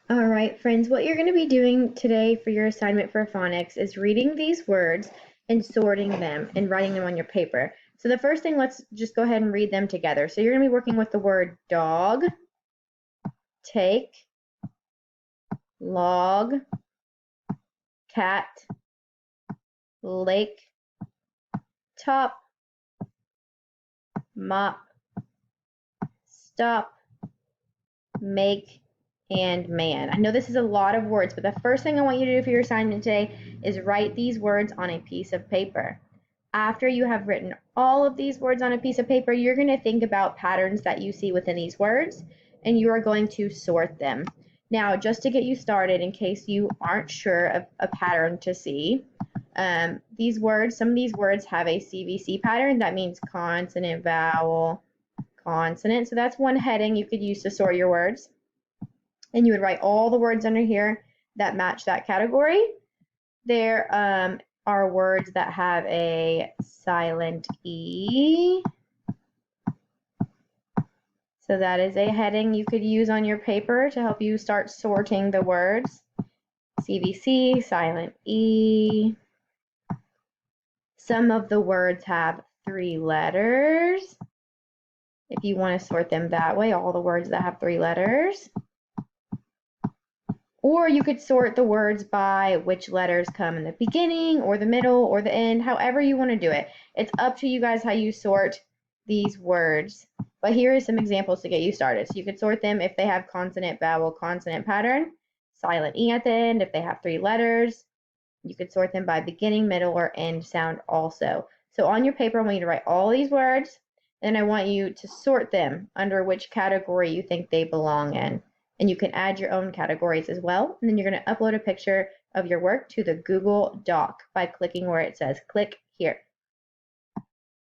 All right, friends, what you're going to be doing today for your assignment for phonics is reading these words and sorting them and writing them on your paper. So the first thing, let's just go ahead and read them together. So you're going to be working with the word dog, take, log, cat, lake, top, mop, stop, make, and man. I know this is a lot of words, but the first thing I want you to do for your assignment today is write these words on a piece of paper. After you have written all of these words on a piece of paper, you're going to think about patterns that you see within these words, and you are going to sort them. Now, just to get you started, in case you aren't sure of a pattern to see, some of these words have a CVC pattern. That means consonant, vowel, consonant. So that's one heading you could use to sort your words. And you would write all the words under here that match that category. There are words that have a silent E. So that is a heading you could use on your paper to help you start sorting the words. CVC, silent E. Some of the words have 3 letters. If you want to sort them that way, all the words that have 3 letters. Or you could sort the words by which letters come in the beginning or the middle or the end, however you want to do it. It's up to you guys how you sort these words. But here are some examples to get you started. So you could sort them if they have consonant, vowel, consonant pattern, silent E at the end. If they have 3 letters, you could sort them by beginning, middle, or end sound also. So on your paper, I want you to write all these words, and I want you to sort them under which category you think they belong in. And you can add your own categories as well. And then you're going to upload a picture of your work to the Google Doc by clicking where it says click here.